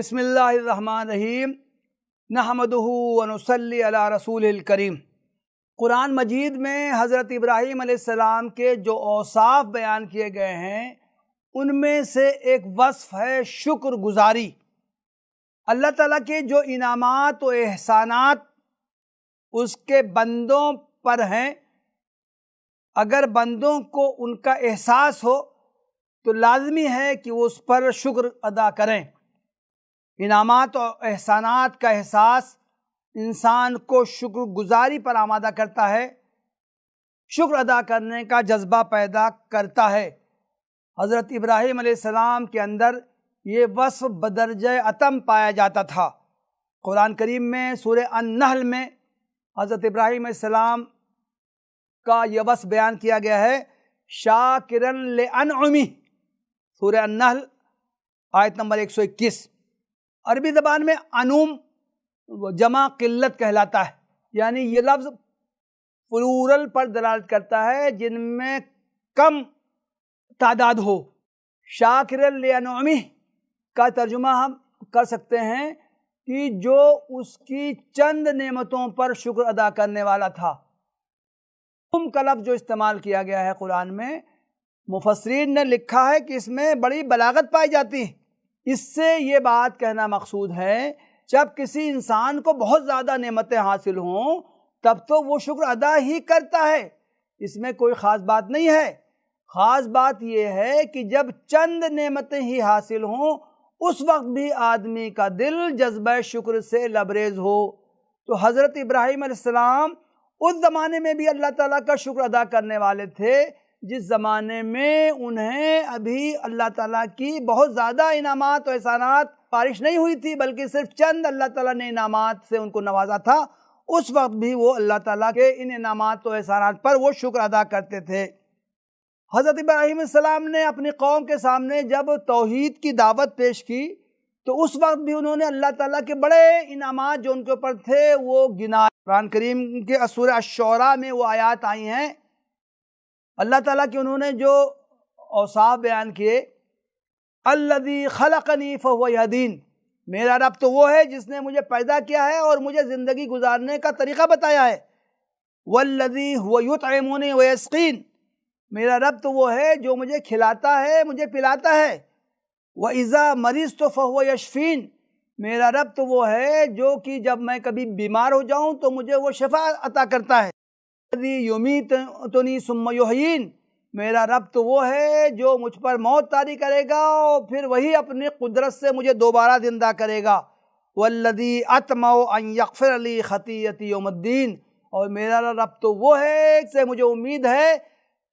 بسم اللہ الرحمن الرحیم نحمدہ ونصلی علی رسول الکریم۔ قرآن مجید میں حضرت ابراہیم علیہ السلام کے جو اوصاف بیان کیے گئے ہیں ان میں سے ایک وصف ہے شکر گزاری۔ اللہ تعالیٰ کے جو انعامات و احسانات اس کے بندوں پر ہیں، اگر بندوں کو ان کا احساس ہو تو لازمی ہے کہ وہ اس پر شکر ادا کریں۔ انعامات و احسانات کا احساس انسان کو شکر گزاری پر آمادہ کرتا ہے، شکر ادا کرنے کا جذبہ پیدا کرتا ہے۔ حضرت ابراہیم علیہ السلام کے اندر یہ وصف بدرجہ اتم پایا جاتا تھا۔ قرآن کریم میں سورہ النحل میں حضرت ابراہیم علیہ السلام کا یہ وصف بیان کیا گیا ہے، شاکرن لانعمہ، سورہ النحل آیت نمبر 121۔ عربی زبان میں انعم جمع قلت کہلاتا ہے، یعنی یہ لفظ پلورل پر دلالت کرتا ہے جن میں کم تعداد ہو۔ شاکر لانعمہ کا ترجمہ ہم کر سکتے ہیں کہ جو اس کی چند نعمتوں پر شکر ادا کرنے والا تھا۔ کا لفظ جو استعمال کیا گیا ہے قرآن میں، مفسرین نے لکھا ہے کہ اس میں بڑی بلاغت پائی جاتی ہے۔ اس سے یہ بات کہنا مقصود ہے جب کسی انسان کو بہت زیادہ نعمتیں حاصل ہوں تب تو وہ شکر ادا ہی کرتا ہے، اس میں کوئی خاص بات نہیں ہے۔ خاص بات یہ ہے کہ جب چند نعمتیں ہی حاصل ہوں اس وقت بھی آدمی کا دل جذبہ شکر سے لبریز ہو۔ تو حضرت ابراہیم علیہ السلام اس زمانے میں بھی اللہ تعالیٰ کا شکر ادا کرنے والے تھے جس زمانے میں انہیں ابھی اللہ تعالیٰ کی بہت زیادہ انعامات و احسانات بارش نہیں ہوئی تھی، بلکہ صرف چند اللہ تعالیٰ نے انعامات سے ان کو نوازا تھا۔ اس وقت بھی وہ اللہ تعالیٰ کے ان انعامات و احسانات پر وہ شکر ادا کرتے تھے۔ حضرت ابراہیم علیہ السلام نے اپنی قوم کے سامنے جب توحید کی دعوت پیش کی تو اس وقت بھی انہوں نے اللہ تعالیٰ کے بڑے انعامات جو ان کے اوپر تھے وہ گنا۔ قرآن کریم کے سورہ الشعراء میں وہ آیات آئی ہیں، اللہ تعالیٰ کے انہوں نے جو اوصاف بیان کیے، الذی خلقنی فہو یہدین، میرا رب تو وہ ہے جس نے مجھے پیدا کیا ہے اور مجھے زندگی گزارنے کا طریقہ بتایا ہے۔ والذی هو یطعمنی ویسقین، میرا رب تو وہ ہے جو مجھے کھلاتا ہے مجھے پلاتا ہے۔ وَإِذَا مَرِضْتُ فَهُوَ یشفین، میرا رب تو وہ ہے جو کہ جب میں کبھی بیمار ہو جاؤں تو مجھے وہ شفا عطا کرتا ہے۔ الذی یمیتنی ثم یحیین، میرا رب تو وہ ہے جو مجھ پر موت طاری کرے گا اور پھر وہی اپنی قدرت سے مجھے دوبارہ زندہ کرے گا۔ والذی اطمع ان یغفر لی خطیئتی یوم الدین، اور میرا رب تو وہ ہے سے مجھے امید ہے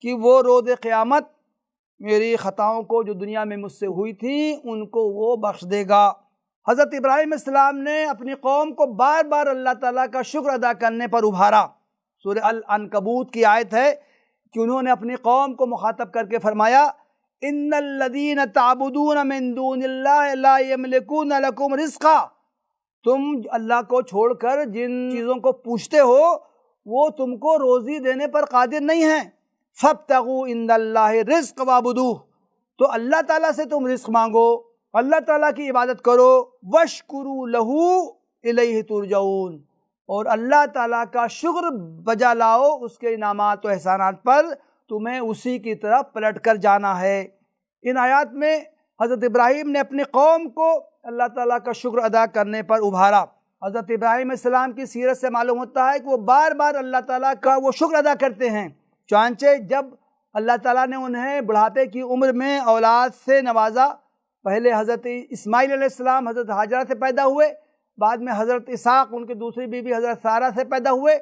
کہ وہ روز قیامت میری خطاؤں کو جو دنیا میں مجھ سے ہوئی تھی ان کو وہ بخش دے گا۔ حضرت ابراہیم علیہ السلام نے اپنی قوم کو بار بار اللہ تعالیٰ کا شکر ادا کرنے پر ابھارا۔ سورہ العنکبوت کی آیت ہے کہ انہوں نے اپنی قوم کو مخاطب کر کے فرمایا، ان الذین تعبدون من دون اللہ لا یملکون لکم رزقا، تم اللہ کو چھوڑ کر جن چیزوں کو پوچھتے ہو وہ تم کو روزی دینے پر قادر نہیں ہیں۔ فابتغوا عند اللہ رزق وعبدوہ، تو اللہ تعالیٰ سے تم رزق مانگو، اللہ تعالیٰ کی عبادت کرو، واشکروا لہ الیہ ترجعون، اور اللہ تعالیٰ کا شکر بجا لاؤ، اس کے انعامات و احسانات پر تمہیں اسی کی طرف پلٹ کر جانا ہے۔ ان آیات میں حضرت ابراہیم نے اپنی قوم کو اللہ تعالیٰ کا شکر ادا کرنے پر ابھارا۔ حضرت ابراہیم علیہ السلام کی سیرت سے معلوم ہوتا ہے کہ وہ بار بار اللہ تعالیٰ کا وہ شکر ادا کرتے ہیں، چنانچہ جب اللہ تعالیٰ نے انہیں بڑھاپے کی عمر میں اولاد سے نوازا، پہلے حضرت اسماعیل علیہ السلام حضرت ہاجرہ سے پیدا ہوئے، بعد میں حضرت اسحاق ان کی دوسری بیوی حضرت سارہ سے پیدا ہوئے،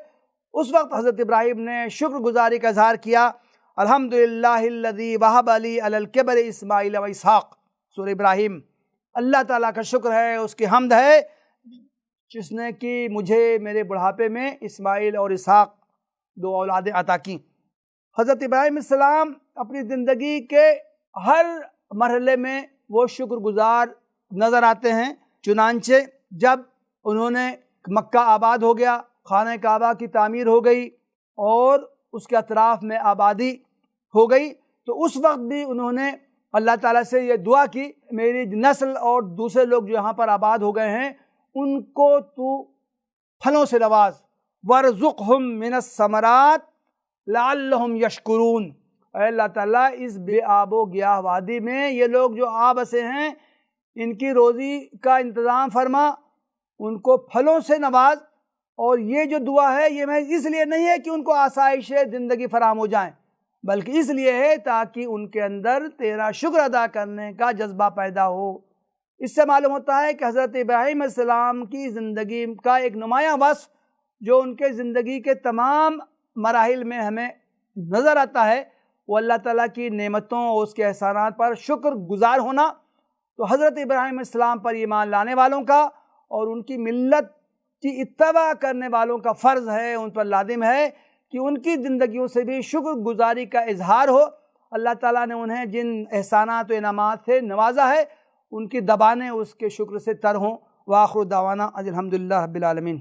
اس وقت حضرت ابراہیم نے شکر گزاری کا اظہار کیا، الحمدللہ الذی وہب لی علی الکبر اسماعیل و اسحاق۔ سورہ ابراہیم، اللہ تعالیٰ کا شکر ہے، اس کی حمد ہے جس نے کہ مجھے میرے بڑھاپے میں اسماعیل اور اسحاق دو اولادیں عطا کی۔ حضرت ابراہیم علیہ السلام اپنی زندگی کے ہر مرحلے میں وہ شکر گزار نظر آتے ہیں، چنانچہ جب انہوں نے مکہ آباد ہو گیا، خانہ کعبہ کی تعمیر ہو گئی اور اس کے اطراف میں آبادی ہو گئی، تو اس وقت بھی انہوں نے اللہ تعالیٰ سے یہ دعا کی میری نسل اور دوسرے لوگ جو یہاں پر آباد ہو گئے ہیں ان کو تو پھلوں سے نواز، وَارْزُقْهُم مِّنَ الثَّمَرَاتِ لَعَلَّهُمْ يَشْكُرُونَ۔ اے اللہ تعالیٰ اس بے آب و گیاہ وادی میں یہ لوگ جو آ بسے ہیں ان کی روزی کا انتظام فرما، ان کو پھلوں سے نواز، اور یہ جو دعا ہے یہ میں اس لیے نہیں ہے کہ ان کو آسائش زندگی فراہم ہو جائیں، بلکہ اس لیے ہے تاکہ ان کے اندر تیرا شکر ادا کرنے کا جذبہ پیدا ہو۔ اس سے معلوم ہوتا ہے کہ حضرت ابراہیم علیہ السلام کی زندگی کا ایک نمایاں وصف جو ان کے زندگی کے تمام مراحل میں ہمیں نظر آتا ہے وہ اللہ تعالیٰ کی نعمتوں اور اس کے احسانات پر شکر گزار ہونا۔ تو حضرت ابراہیم علیہ السلام پر ایمان لانے والوں کا اور ان کی ملت کی اتباع کرنے والوں کا فرض ہے، ان پر لازم ہے کہ ان کی زندگیوں سے بھی شکر گزاری کا اظہار ہو۔ اللہ تعالیٰ نے انہیں جن احسانات و انعامات سے نوازا ہے ان کی زبانیں اس کے شکر سے تر ہوں۔ وآخر دعوانا الحمدللہ رب العالمین۔